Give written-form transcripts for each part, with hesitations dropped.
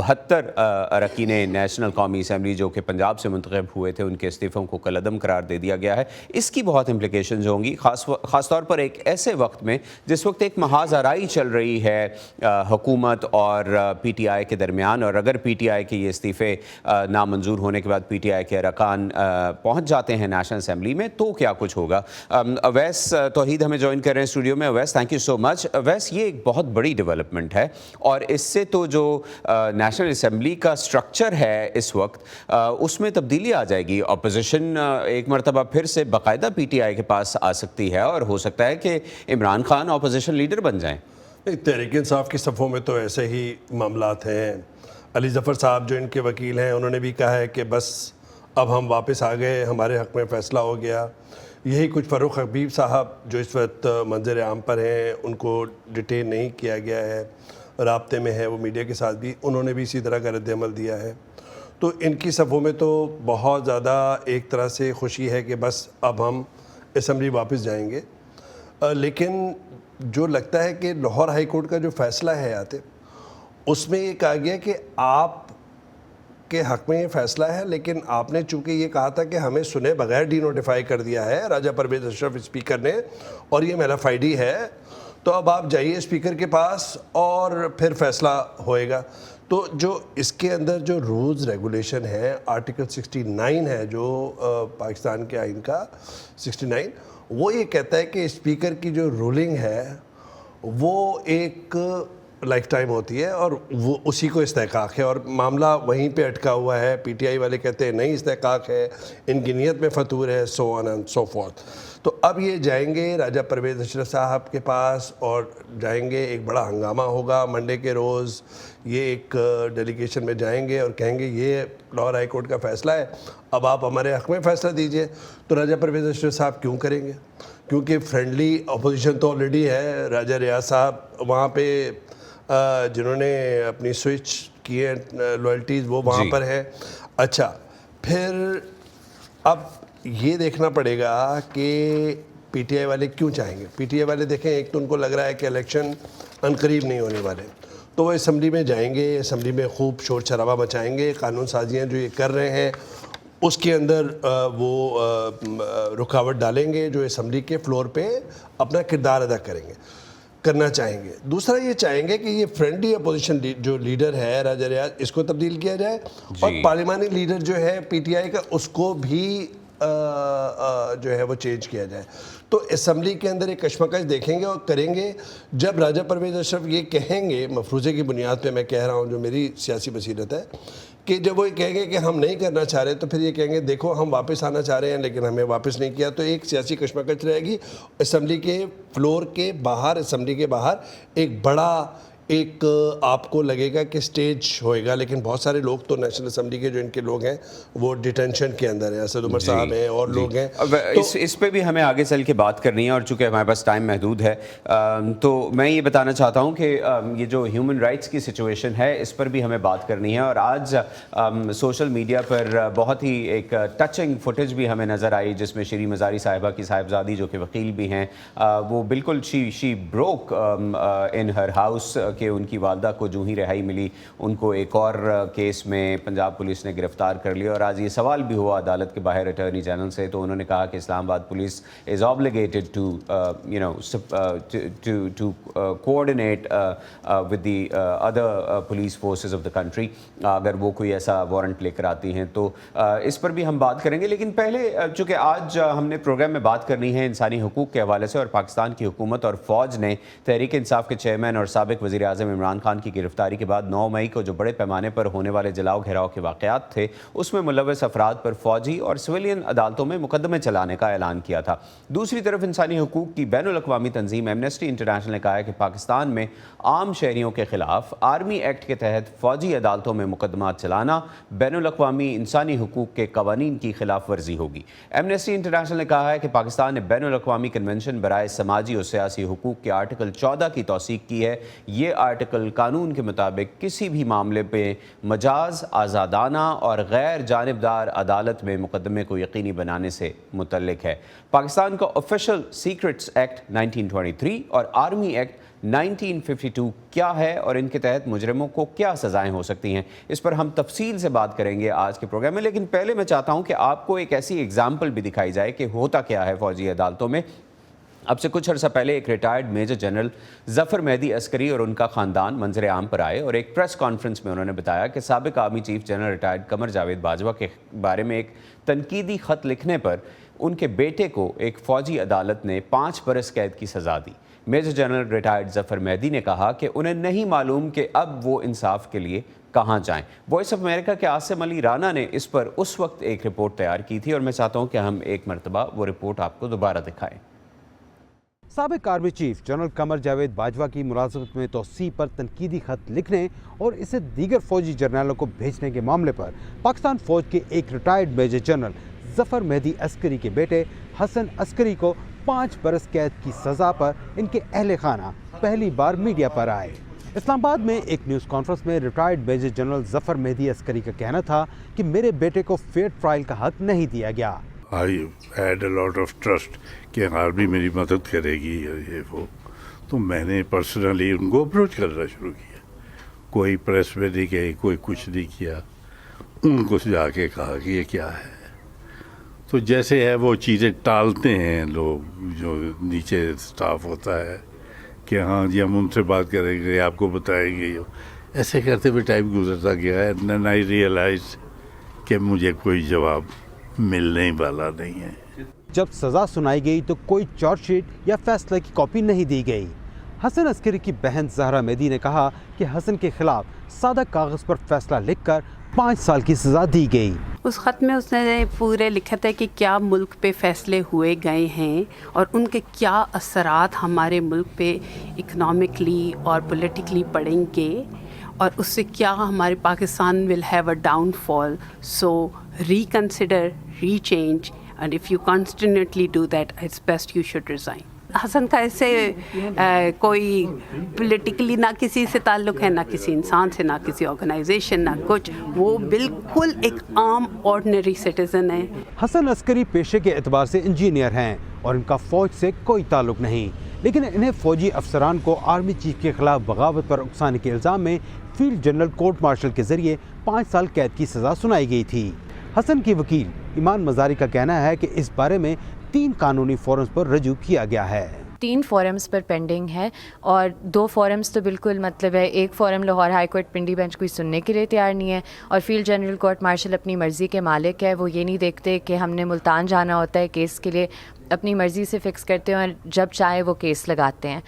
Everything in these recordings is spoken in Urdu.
72 اراکین نیشنل قومی اسمبلی جو کہ پنجاب سے منتخب ہوئے تھے ان کے استعفوں کو کالعدم قرار دے دیا گیا ہے. اس کی بہت امپلیکیشنز ہوں گی خاص طور پر ایک ایسے وقت میں جس وقت ایک محاذ آرائی چل رہی ہے حکومت اور پی ٹی آئی کے درمیان, اور اگر پی ٹی آئی کے یہ استعفے نامنظور ہونے کے بعد پی ٹی آئی کے ارکان پہنچ جاتے ہیں نیشنل اسمبلی میں تو کیا کچھ ہوگا. اویس توحید ہمیں جوائن کر رہے ہیں اسٹوڈیو میں. اویس, تھینک یو سو مچ. اویس, یہ ایک بہت بڑی ڈیولپمنٹ ہے اور اس سے تو جو نیشنل اسمبلی کا اسٹرکچر ہے اس وقت اس میں تبدیلی آ جائے گی. اپوزیشن ایک مرتبہ پھر سے باقاعدہ پی ٹی آئی کے پاس آ سکتی ہے اور ہو سکتا ہے کہ عمران خان اپوزیشن لیڈر بن جائیں. تحریک انصاف کی صفوں میں تو ایسے ہی معاملات ہیں. علی ظفر صاحب جو ان کے وکیل ہیں انہوں نے بھی کہا ہے کہ بس اب ہم واپس آ گئے, ہمارے حق میں فیصلہ ہو گیا. یہی کچھ فاروق حبیب صاحب جو اس وقت منظر عام پر ہیں, ان کو ڈیٹین نہیں کیا گیا ہے, رابطے میں ہے وہ میڈیا کے ساتھ بھی, انہوں نے بھی اسی طرح کا رد عمل دیا ہے. تو ان کی صفوں میں تو بہت زیادہ ایک طرح سے خوشی ہے کہ بس اب ہم اسمبلی واپس جائیں گے. لیکن جو لگتا ہے کہ لاہور ہائی کورٹ کا جو فیصلہ ہے عاطف, اس میں یہ کہا گیا کہ آپ کے حق میں یہ فیصلہ ہے, لیکن آپ نے چونکہ یہ کہا تھا کہ ہمیں سنے بغیر ڈی نوٹیفائی کر دیا ہے راجہ پرویز اشرف اسپیکر نے, اور یہ میلافائڈی ہے, تو اب آپ جائیے اسپیکر کے پاس اور پھر فیصلہ ہوئے گا. تو جو اس کے اندر جو رولز ریگولیشن ہے, آرٹیکل 69 ہے جو پاکستان کے آئین کا 69, وہ یہ کہتا ہے کہ اسپیکر کی جو رولنگ ہے وہ ایک لائف ٹائم ہوتی ہے اور وہ اسی کو استحقاق ہے, اور معاملہ وہیں پہ اٹکا ہوا ہے. پی ٹی آئی والے کہتے ہیں نہیں استحقاق ہے, ان کی نیت میں فطور ہے, سو آن اینڈ سو فورتھ. تو اب یہ جائیں گے راجہ پرویز اشرف صاحب کے پاس اور جائیں گے, ایک بڑا ہنگامہ ہوگا منڈے کے روز. یہ ایک ڈیلیگیشن میں جائیں گے اور کہیں گے یہ لاہور ہائی کورٹ کا فیصلہ ہے, اب آپ ہمارے حق میں فیصلہ دیجئے. تو راجہ پرویز اشرف صاحب کیوں کریں گے, کیونکہ فرینڈلی اپوزیشن تو آلریڈی ہے. راجہ ریاض صاحب وہاں پہ جنہوں نے اپنی سوئچ کی ہے لوائلٹیز, وہ وہاں پر ہے. اچھا, پھر اب یہ دیکھنا پڑے گا کہ پی ٹی آئی والے کیوں چاہیں گے. پی ٹی آئی والے دیکھیں, ایک تو ان کو لگ رہا ہے کہ الیکشن عنقریب نہیں ہونے والے, تو وہ اسمبلی میں جائیں گے, اسمبلی میں خوب شور شرابہ مچائیں گے. قانون سازیاں جو یہ کر رہے ہیں اس کے اندر وہ رکاوٹ ڈالیں گے جو اسمبلی کے فلور پہ اپنا کردار ادا کرنا چاہیں گے. دوسرا یہ چاہیں گے کہ یہ فرینڈلی اپوزیشن جو لیڈر ہے راجہ ریاض, اس کو تبدیل کیا جائے, اور پارلیمانی لیڈر جو ہے پی ٹی آئی کا اس کو بھی جو ہے وہ چینج کیا جائے. تو اسمبلی کے اندر ایک کشمکش دیکھیں گے اور کریں گے. جب راجہ پرویز اشرف یہ کہیں گے, مفروضے کی بنیاد پہ میں کہہ رہا ہوں جو میری سیاسی بصیرت ہے, کہ جب وہ یہ کہیں گے کہ ہم نہیں کرنا چاہ رہے, تو پھر یہ کہیں گے دیکھو ہم واپس آنا چاہ رہے ہیں لیکن ہمیں واپس نہیں کیا. تو ایک سیاسی کشمکش رہے گی اسمبلی کے فلور کے باہر. اسمبلی کے باہر ایک بڑا ایک آپ کو لگے گا کہ سٹیج ہوئے گا, لیکن بہت سارے لوگ تو نیشنل اسمبلی کے جو ان کے لوگ ہیں وہ ڈیٹینشن کے اندر ہیں. اسد عمر صاحب ہیں اور لوگ ہیں. اس پہ بھی ہمیں آگے چل کے بات کرنی ہے, اور چونکہ ہمارے پاس ٹائم محدود ہے تو میں یہ بتانا چاہتا ہوں کہ یہ جو ہیومن رائٹس کی سچویشن ہے اس پر بھی ہمیں بات کرنی ہے. اور آج سوشل میڈیا پر بہت ہی ایک ٹچنگ فوٹیج بھی ہمیں نظر آئی جس میں شیریں مزاری صاحبہ کی صاحبزادی جو کہ وکیل بھی ہیں, وہ بالکل شی بروک ان ہر ہاؤس کہ ان کی والدہ کو جو ہی رہائی ملی ان کو ایک اور کیس میں پنجاب پولیس نے گرفتار کر لیا. اور آج یہ سوال بھی ہوا عدالت کے باہر اٹارنی جنرل سے, تو انہوں نے کہا کہ Islamabad police is obligated to coordinate with the other police forces of the country اگر وہ کوئی ایسا وارنٹ لے کر آتی ہیں. تو اس پر بھی ہم بات کریں گے, لیکن پہلے چونکہ آج ہم نے پروگرام میں بات کرنی ہے انسانی حقوق کے حوالے سے, اور پاکستان کی حکومت اور فوج نے تحریک انصاف کے چیئرمین اور سابق وزیر اعظم عمران خان کی گرفتاری کے بعد 9 مئی کو جو بڑے پیمانے پر ہونے والے جلاؤ گھیراؤ کے واقعات تھے اس میں ملوث افراد پر فوجی اور سویلین عدالتوں میں مقدمے چلانے کا اعلان کیا تھا. دوسری طرف انسانی حقوق کی بین الاقوامی تنظیم ایمنسٹی انٹرنیشنل نے کہا ہے کہ پاکستان میں عام شہریوں کے خلاف آرمی ایکٹ کے تحت فوجی عدالتوں میں مقدمات چلانا بین الاقوامی انسانی حقوق کے قوانین کی خلاف ورزی ہوگی. ایمنسٹی انٹرنیشنل نے کہا ہے کہ پاکستان نے بین الاقوامی کنونشن برائے سماجی اور سیاسی حقوق کے آرٹیکل 14 کی توثیق کی ہے. یہ آرٹیکل قانون کے مطابق کسی بھی معاملے پہ مجاز, آزادانہ اور غیر جانبدار عدالت میں مقدمے کو یقینی بنانے سے متعلق ہے. پاکستان کا آفیشل سیکرٹس ایکٹ 1923 اور آرمی ایکٹ 1952 کیا ہے اور ان کے تحت مجرموں کو کیا سزائیں ہو سکتی ہیں، اس پر ہم تفصیل سے بات کریں گے آج کے پروگرام میں۔ لیکن پہلے میں چاہتا ہوں کہ آپ کو ایک ایسی اگزامپل بھی دکھائی جائے کہ ہوتا کیا ہے فوجی عدالتوں میں۔ اب سے کچھ عرصہ پہلے ایک ریٹائرڈ میجر جنرل ظفر مہدی عسکری اور ان کا خاندان منظر عام پر آئے اور ایک پریس کانفرنس میں انہوں نے بتایا کہ سابق army chief general retired Qamar Javed Bajwa کے بارے میں ایک تنقیدی خط لکھنے پر ان کے بیٹے کو ایک فوجی عدالت نے 5 برس قید کی سزا دی۔ میجر جنرل ریٹائرڈ ظفر مہدی نے کہا کہ انہیں نہیں معلوم کہ اب وہ انصاف کے لیے کہاں جائیں۔ وائس آف امریکہ کے عاصم علی رانا نے اس پر اس وقت ایک رپورٹ تیار کی تھی اور میں چاہتا ہوں کہ ہم ایک مرتبہ وہ رپورٹ آپ کو دوبارہ دکھائیں۔ سابق army chief general Qamar Javed Bajwa کی ملازمت میں توسیع پر تنقیدی خط لکھنے اور اسے دیگر فوجی جرنیلوں کو بھیجنے کے معاملے پر پاکستان فوج کے ایک ریٹائرڈ میجر جنرل ظفر مہدی عسکری کے بیٹے حسن عسکری کو 5 برس قید کی سزا پر ان کے اہل خانہ پہلی بار میڈیا پر آئے۔ اسلام آباد میں ایک نیوز کانفرنس میں ریٹائرڈ میجر جنرل ظفر مہدی عسکری کا کہنا تھا کہ میرے بیٹے کو فیئر ٹرائل کا حق نہیں دیا گیا۔ I had a lot of trust کہ آرمی میری مدد کرے گی یہ وہ، تو میں نے پرسنلی ان کو اپروچ کرنا شروع کیا۔ کوئی پریس میں نہیں گئی، کوئی کچھ نہیں کیا، ان کو جا کے کہا کہ یہ کیا ہے۔ تو جیسے ہے وہ چیزیں ٹالتے ہیں لوگ، جو نیچے سٹاف ہوتا ہے کہ ہاں جی ہم ان سے بات کریں گے، آپ کو بتائیں گے، ایسے کرتے ہوئے ٹائم گزرتا گیا ہے۔ دین آئی ریئلائز کہ مجھے کوئی جواب ملنے والا نہیں ہے۔ جب سزا سنائی گئی تو کوئی چارج شیٹ یا فیصلے کی کاپی نہیں دی گئی۔ حسن عسکری کی بہن زہرا مہدی نے کہا کہ حسن کے خلاف سادہ کاغذ پر فیصلہ لکھ کر 5 سال کی سزا دی گئی۔ اس خط میں اس نے پورے لکھا تھا کہ کیا ملک پہ فیصلے ہوئے گئے ہیں اور ان کے کیا اثرات ہمارے ملک پہ اکنامکلی اور پولیٹیکلی پڑیں گے، اور اس سے کیا ہمارے Pakistan will have a downfall, so reconsider, rechange, and if you continuously do that it's best you should resign. Hasan کا اس سے کوئی پولیٹیکلی نہ کسی سے تعلق ہے، نہ کسی انسان سے، نہ کسی آرگنائزیشن، نہ کچھ، وہ بالکل ایک عام آرڈنری سٹیزن ہے۔ حسن عسکری پیشے کے اعتبار سے انجینئر ہیں اور ان کا فوج سے کوئی تعلق نہیں، لیکن انہیں فوجی افسران کو آرمی چیف کے خلاف بغاوت پر اکسانے کے الزام میں field general court marshal K ذریعے 5 سال قید کی سزا سنائی گئی تھی۔ حسن کی وکیل ایمان مزاری کا کہنا ہے کہ اس بارے میں 3 قانونی فورمز پر رجوع کیا گیا ہے۔ 3 فورمز پر پینڈنگ ہے اور 2 فورمز تو بالکل مطلب ہے، ایک forum Lahore high court Pindi bench کوئی سننے کے لیے تیار نہیں ہے، اور فیلڈ جنرل کورٹ مارشل اپنی مرضی کے مالک ہے، وہ یہ نہیں دیکھتے کہ ہم نے ملتان جانا ہوتا ہے کیس کے لیے، اپنی مرضی سے فکس کرتے ہیں اور جب چاہے وہ کیس لگاتے ہیں۔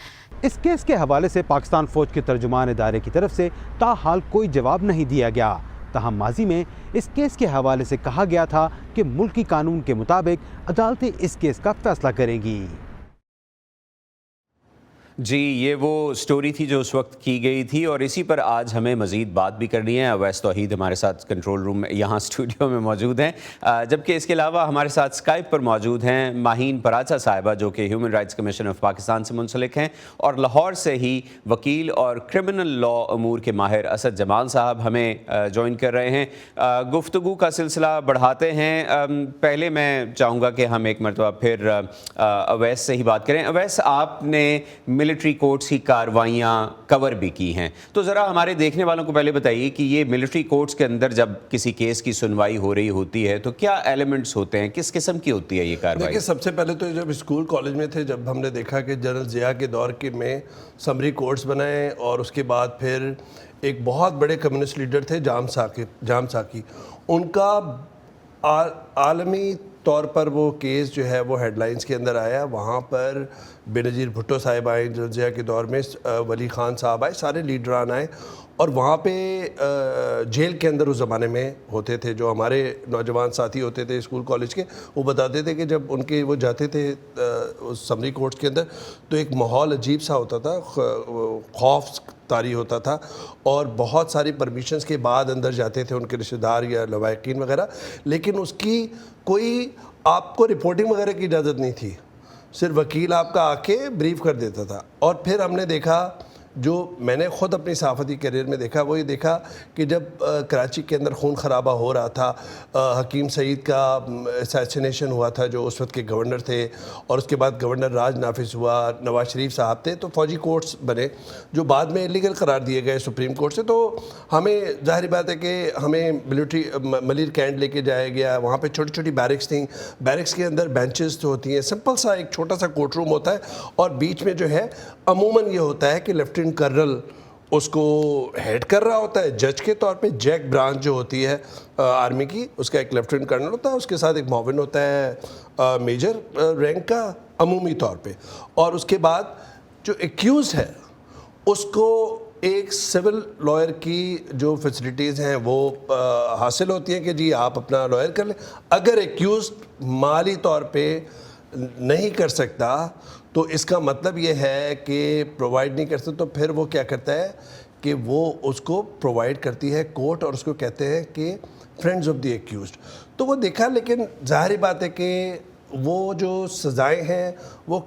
اس کیس کے حوالے سے پاکستان فوج کے ترجمان ادارے کی طرف سے تاحال کوئی جواب نہیں دیا گیا، تاہم ماضی میں اس کیس کے حوالے سے کہا گیا تھا کہ ملکی قانون کے مطابق عدالتیں اس کیس کا فیصلہ کریں گی۔ جی، یہ وہ سٹوری تھی جو اس وقت کی گئی تھی اور اسی پر آج ہمیں مزید بات بھی کرنی ہے۔ اویس توحید ہمارے ساتھ کنٹرول روم میں یہاں اسٹوڈیو میں موجود ہیں، جبکہ اس کے علاوہ ہمارے ساتھ اسکائپ پر موجود ہیں ماہین پراچا صاحبہ جو کہ human rights commission of Pakistan سے منسلک ہیں، اور لاہور سے ہی وکیل اور کرمنل لا امور کے ماہر اسد جمال صاحب ہمیں جوائن کر رہے ہیں۔ گفتگو کا سلسلہ بڑھاتے ہیں۔ پہلے میں چاہوں گا کہ ہم ایک مرتبہ پھر اویس سے ہی بات کریں۔ اویس، آپ نے ملٹری کورٹس کی کارروائیاں کور بھی کی ہیں، تو ذرا ہمارے دیکھنے والوں کو پہلے بتائیے کہ یہ ملٹری کورٹس کے اندر جب کسی کیس کی سنوائی ہو رہی ہوتی ہے تو کیا ایلیمنٹس ہوتے ہیں، کس قسم کی ہوتی ہے یہ کارروائی؟ دیکھیں، سب سے پہلے تو جب اسکول کالج میں تھے، جب ہم نے دیکھا کہ جنرل ضیاء کے دور کے میں سمری کورٹس بنائے، اور اس کے بعد پھر ایک بہت بڑے کمیونسٹ لیڈر تھے جام ساکی، ان کا عالمی طور پر وہ کیس جو ہے وہ ہیڈ لائنز کے اندر آیا۔ وہاں پر بے نظیر بھٹو صاحب آئے جنرل ضیاء کے دور میں، ولی خان صاحب آئے، سارے لیڈران آئے، اور وہاں پہ جیل کے اندر اس زمانے میں ہوتے تھے جو ہمارے نوجوان ساتھی ہوتے تھے اسکول کالج کے، وہ بتاتے تھے کہ جب ان کے وہ جاتے تھے اس سمری کورٹس کے اندر تو ایک ماحول عجیب سا ہوتا تھا، خوف طاری ہوتا تھا، اور بہت ساری پرمیشنز کے بعد اندر جاتے تھے ان کے رشتہ دار یا لواحقین وغیرہ، لیکن اس کی کوئی آپ کو رپورٹنگ وغیرہ کی اجازت نہیں تھی، صرف وکیل آپ کا آ کے بریف کر دیتا تھا۔ اور پھر ہم نے دیکھا جو میں نے خود اپنی صحافتی کیریئر میں دیکھا وہ یہ دیکھا کہ جب کراچی کے اندر خون خرابہ ہو رہا تھا، حکیم سعید کا اسیسینیشن ہوا تھا جو اس وقت کے گورنر تھے، اور اس کے بعد گورنر راج نافذ ہوا، نواز شریف صاحب تھے، تو فوجی کورٹس بنے جو بعد میں لیگل قرار دیے گئے سپریم کورٹ سے. تو ہمیں ظاہری بات ہے کہ ہمیں ملٹری ملیر کینٹ لے کے جایا گیا، وہاں پہ چھوٹی چھوٹی بیرکس تھیں، بیرکس کے اندر بینچز ہوتی ہیں، سمپل سا ایک چھوٹا سا کورٹ روم ہوتا ہے، اور بیچ میں جو ہے عموماً یہ ہوتا ہے کہ لیفٹیننٹ کرنل اس کو ہیڈ کر رہا ہوتا ہے جج کے طور پہ. جیک برانچ جو ہوتی ہے آرمی کی، اس کا ایک لیفٹیننٹ کرنل ہوتا ہے، اس کے ساتھ ایک معاون ہوتا ہے میجر رینک کا عمومی طور پہ، اور اس کے بعد جو ایکیوز ہے اس کو ایک سول لائر کی جو فیسلٹیز ہیں وہ حاصل ہوتی ہیں کہ جی آپ اپنا لائر کر لیں. اگر ایکیوز مالی طور پہ نہیں کر سکتا تو اس کا مطلب یہ ہے کہ پرووائڈ نہیں کر سکتا، تو پھر وہ کیا کرتا ہے کہ وہ اس کو پرووائڈ کرتی ہے کورٹ، اور اس کو کہتے ہیں کہ فرینڈز آف دی ایکیوزڈ. تو وہ دیکھا، لیکن ظاہری بات ہے کہ وہ جو سزائیں ہیں وہ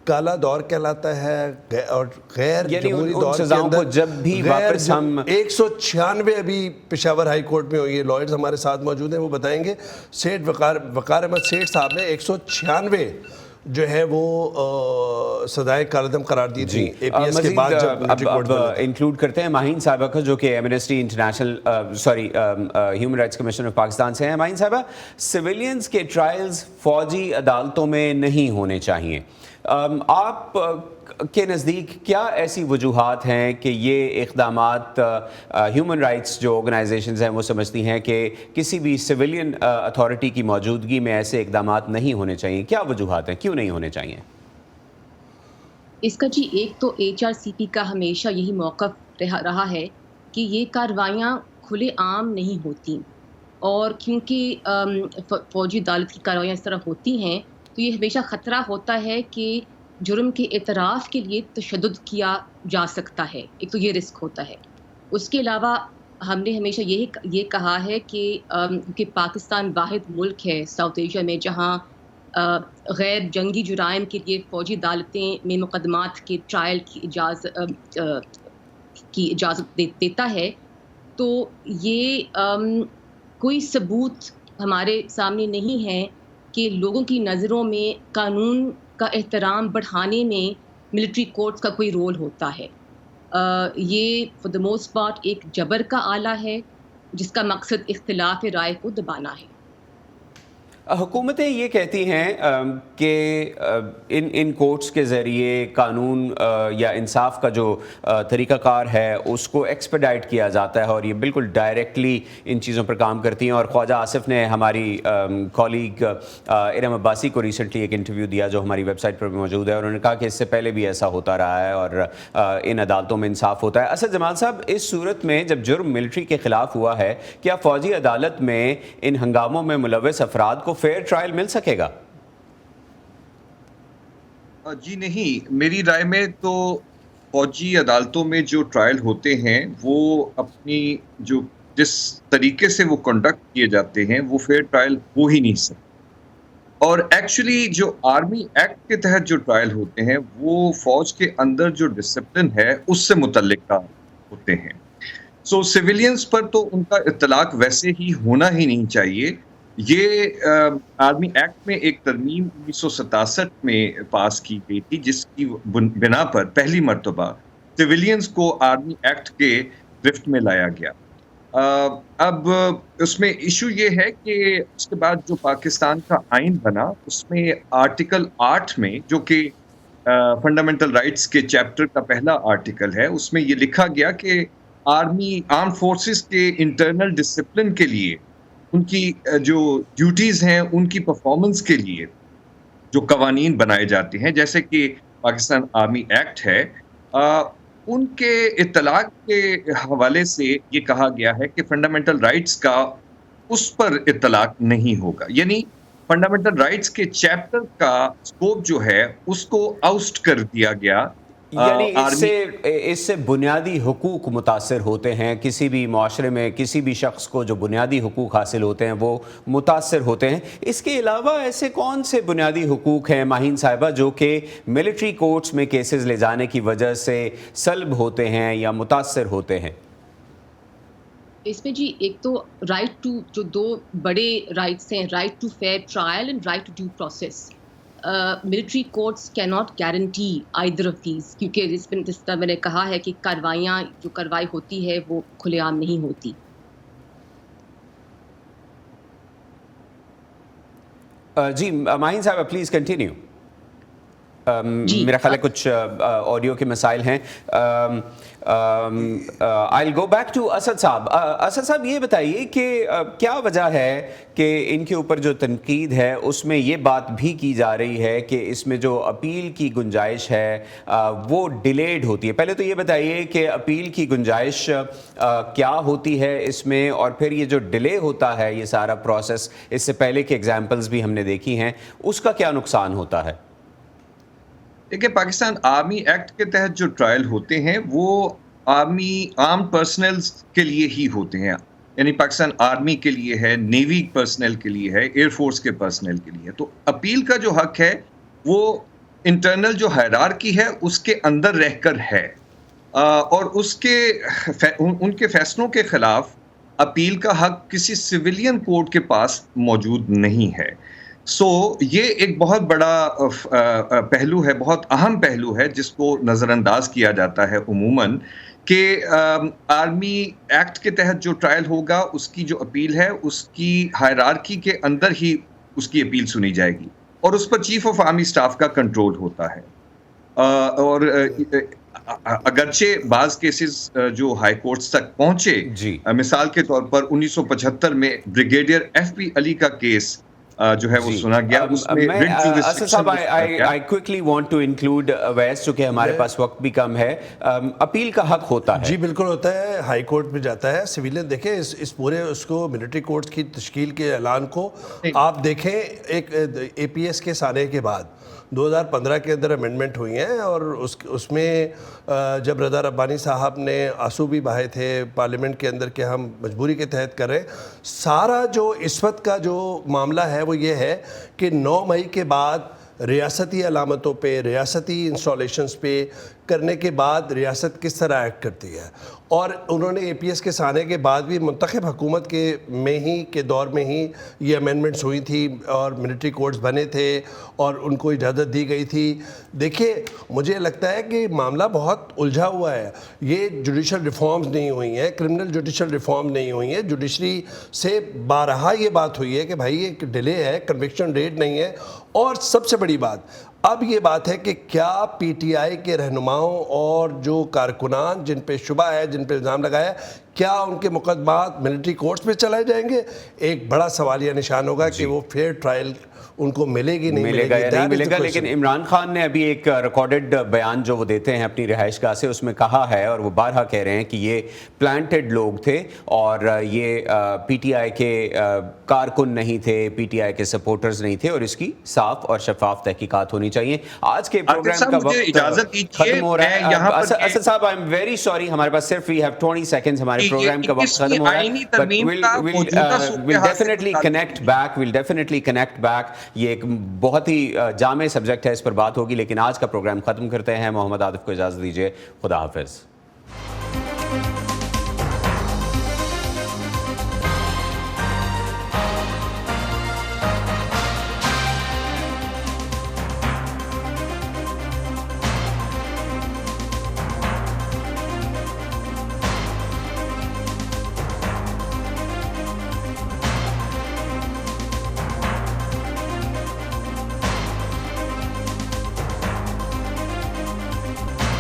کالا دور کہلاتا ہے، اور غیر جمہوری دور کے اندر جب بھی واپس ہم 196 ابھی پشاور ہائی کورٹ میں ہوئی ہے. لائرز ہمارے ساتھ موجود ہیں، وہ بتائیں گے. سیٹھ وقار احمد سیٹھ صاحب نے 196 جو ہے وہ سزائے کالعدم قرار دی تھی اے پی ایس کے بعد جب اب انکلوڈ کرتے ہیں ماہین صاحبہ کا، جو کہ Amnesty international human rights commission of Pakistan سے ہیں. ماہین صاحبہ، سویلینز کے ٹرائلز فوجی عدالتوں میں نہیں ہونے چاہیے. آپ کے نزدیک کیا ایسی وجوہات ہیں کہ یہ اقدامات ہیومن رائٹس جو آرگنائزیشنز ہیں وہ سمجھتی ہیں کہ کسی بھی سویلین اتھارٹی کی موجودگی میں ایسے اقدامات نہیں ہونے چاہیے؟ کیا وجوہات ہیں، کیوں نہیں ہونے چاہیے؟ اس کا جی ایک تو HRCP کا ہمیشہ یہی موقف رہا ہے کہ یہ کارروائیاں کھلے عام نہیں ہوتی، اور کیونکہ فوجی عدالت کی کارروائیاں اس طرح ہوتی ہیں تو یہ ہمیشہ خطرہ ہوتا ہے کہ جرم کے اعتراف کے لیے تشدد کیا جا سکتا ہے. ایک تو یہ رسک ہوتا ہے. اس کے علاوہ ہم نے ہمیشہ یہ کہا ہے کہ پاکستان واحد ملک ہے ساؤتھ ایشیا میں جہاں غیر جنگی جرائم کے لیے فوجی عدالتیں میں مقدمات کے ٹرائل کی اجازت دیتا ہے. تو یہ کوئی ثبوت ہمارے سامنے نہیں ہے کہ لوگوں کی نظروں میں قانون کا احترام بڑھانے میں ملٹری کورٹس کا کوئی رول ہوتا ہے. یہ فار دا موسٹ پارٹ ایک جبر کا آلہ ہے جس کا مقصد اختلاف رائے کو دبانا ہے. حکومتیں یہ کہتی ہیں کہ ان کورٹس کے ذریعے قانون یا انصاف کا جو طریقہ کار ہے اس کو ایکسپیڈائٹ کیا جاتا ہے، اور یہ بالکل ڈائریکٹلی ان چیزوں پر کام کرتی ہیں. اور خواجہ آصف نے ہماری کالیگ ارم عباسی کو ریسنٹلی ایک انٹرویو دیا جو ہماری ویب سائٹ پر بھی موجود ہے. انہوں نے کہا کہ اس سے پہلے بھی ایسا ہوتا رہا ہے اور ان عدالتوں میں انصاف ہوتا ہے. اسد جمال صاحب، اس صورت میں جب جرم ملٹری کے خلاف ہوا ہے، کیا فوجی عدالت میں ان ہنگاموں میں ملوث افراد کو فیئر ٹرائل مل سکے گا؟ جی نہیں، میری رائے میں تو فوجی عدالتوں میں جو ٹرائل ہوتے ہیں وہ اپنی جس طریقے سے وہ کنڈکٹ کیے جاتے ہیں وہ فیئر ٹرائل ہو ہی نہیں سکتے. اور ایکچولی جو آرمی ایکٹ کے تحت جو ٹرائل ہوتے ہیں وہ فوج کے اندر جو ڈسپلن ہے اس سے متعلق ہوتے ہیں. سو سویلینز پر تو ان کا اطلاق ویسے ہی ہونا ہی نہیں چاہیے. یہ آرمی ایکٹ میں ایک ترمیم 1967 میں پاس کی گئی تھی جس کی بنا پر پہلی مرتبہ سویلینز کو آرمی ایکٹ کے گرفت میں لایا گیا. اب اس میں ایشو یہ ہے کہ اس کے بعد جو پاکستان کا آئین بنا اس میں آرٹیکل 8 میں جو کہ فنڈامنٹل رائٹس کے چیپٹر کا پہلا آرٹیکل ہے، اس میں یہ لکھا گیا کہ آرم فورسز کے انٹرنل ڈسپلن کے لیے ان کی جو ڈیوٹیز ہیں ان کی پرفارمنس کے لیے جو قوانین بنائے جاتے ہیں جیسے کہ پاکستان آرمی ایکٹ ہے، ان کے اطلاق کے حوالے سے یہ کہا گیا ہے کہ فنڈامنٹل رائٹس کا اس پر اطلاق نہیں ہوگا. یعنی فنڈامنٹل رائٹس کے چیپٹر کا اسکوپ جو ہے اس کو آؤسٹ کر دیا گیا یعنی اس سے بنیادی حقوق متاثر ہوتے ہیں، کسی بھی معاشرے میں کسی بھی شخص کو جو بنیادی حقوق حاصل ہوتے ہیں وہ متاثر ہوتے ہیں۔ اس کے علاوہ ایسے کون سے بنیادی حقوق ہیں ماہین صاحبہ جو کہ ملٹری کورٹس میں کیسز لے جانے کی وجہ سے سلب ہوتے ہیں یا متاثر ہوتے ہیں؟ اس میں جی ایک تو رائٹ ٹو، جو دو بڑے رائٹس ہیں، right to fair trial and right to due process. Military courts کی not guarantee either of these, کیونکہ جس طرح میں نے کہا ہے کہ کارروائیاں جو کارروائی ہوتی ہے وہ کھلے عام نہیں ہوتی۔ جی ماہین صاحب پلیز کنٹینیو۔ میرا خیال ہے کچھ آڈیو کے مسائل ہیں۔ I'll go back to Asad صاحب۔ اسد صاحب یہ بتائیے کہ کیا وجہ ہے کہ ان کے اوپر جو تنقید ہے اس میں یہ بات بھی کی جا رہی ہے کہ اس میں جو اپیل کی گنجائش ہے وہ ڈیلیڈ ہوتی ہے۔ پہلے تو یہ بتائیے کہ اپیل کی گنجائش کیا ہوتی ہے اس میں، اور پھر یہ جو ڈیلے ہوتا ہے یہ سارا پروسیس، اس سے پہلے کے ایگزامپلز بھی ہم نے دیکھی ہیں، اس کا کیا نقصان ہوتا ہے؟ دیکھیں، پاکستان آرمی ایکٹ کے تحت جو ٹرائل ہوتے ہیں وہ عام پرسنلز کے لیے ہی ہوتے ہیں، یعنی پاکستان آرمی کے لیے ہے، نیوی پرسنل کے لیے ہے، ایئر فورس کے پرسنل کے لیے۔ تو اپیل کا جو حق ہے وہ انٹرنل جو ہائرارکی ہے اس کے اندر رہ کر ہے، اور ان کے فیصلوں کے خلاف اپیل کا حق کسی سویلین کورٹ کے پاس موجود نہیں ہے۔ یہ ایک بہت بڑا پہلو ہے، بہت اہم پہلو ہے جس کو نظر انداز کیا جاتا ہے عموماً، کہ آرمی ایکٹ کے تحت جو ٹرائل ہوگا اس کی جو اپیل ہے اس کی ہائرارکی کے اندر ہی اس کی اپیل سنی جائے گی، اور اس پر چیف آف آرمی سٹاف کا کنٹرول ہوتا ہے۔ اور اگرچہ بعض کیسز جو ہائی کورٹس تک پہنچے، مثال کے طور پر 1975 میں بریگیڈیئر ایف پی علی کا کیس جو ہے وہ سنا گیا، اس میں I quickly want to include ویس، چونکہ ہمارے پاس وقت بھی کم ہے، اپیل کا حق ہوتا ہے۔ جی بالکل ہوتا ہے، ہائی کورٹ میں جاتا ہے سویلین۔ دیکھیں اس پورے اس کو ملٹری کورٹس کی تشکیل کے اعلان کو آپ دیکھیں، ایک اے پی ایس کے آنے کے بعد 2015 کے اندر امینڈمنٹ ہوئی ہیں، اور اس میں جب رضا ربانی صاحب نے آنسو بھی بہائے تھے پارلیمنٹ کے اندر کہ ہم مجبوری کے تحت کر رہے ہیں، سارا جو اس وقت کا جو معاملہ ہے وہ یہ ہے کہ 9 مئی کے بعد ریاستی علامتوں پہ، ریاستی انسٹالیشنز پہ کرنے کے بعد ریاست کس طرح ایکٹ کرتی ہے۔ اور انہوں نے اے پی ایس کے آنے کے بعد بھی منتخب حکومت کے دور میں ہی یہ امینڈمنٹس ہوئی تھی، اور ملٹری کورٹس بنے تھے اور ان کو اجازت دی گئی تھی۔ دیکھیے مجھے لگتا ہے کہ معاملہ بہت الجھا ہوا ہے، یہ جوڈیشل ریفارمز نہیں ہوئی ہیں، کرمنل جوڈیشل ریفارم نہیں ہوئی ہیں، جوڈیشری سے بارہا یہ بات ہوئی ہے کہ بھائی ایک ڈیلے ہے، کنوکشن ریٹ نہیں ہے، اور سب سے بڑی بات اب یہ بات ہے کہ کیا پی ٹی آئی کے رہنماؤں اور جو کارکنان جن پہ شبہ ہے، جن پہ الزام لگایا ہے، کیا ان کے مقدمات ملٹری کورٹس پہ چلائے جائیں گے؟ ایک بڑا سوالیہ نشان ہوگا کہ وہ فیئر ٹرائل ان کو ملے گی نہیں ملے گا یا نہیں ملے گا۔ لیکن عمران خان نے ابھی ایک ریکارڈڈ بیان جو وہ دیتے ہیں اپنی رہائش گاہ سے، اس میں کہا ہے، اور وہ بارہا کہہ رہے ہیں کہ یہ پلانٹڈ لوگ تھے اور یہ پی ٹی آئی کے کارکن نہیں تھے، پی ٹی آئی کے سپورٹرز نہیں تھے، اور اس کی صاف اور شفاف تحقیقات ہونی چاہیے۔ آج کے پروگرام کا وقت ختم ہو رہا ہے۔ اسد صاحب آئی ایم ویری سوری، ہمارے پاس صرف وی ہیو 20 سیکنڈز، ہمارے پروگرام کا وقت ختم ہو رہا ہے۔ we'll definitely connect back۔ یہ ایک بہت ہی جامع سبجیکٹ ہے، اس پر بات ہوگی، لیکن آج کا پروگرام ختم کرتے ہیں۔ محمد عاطف کو اجازت دیجیے، خدا حافظ۔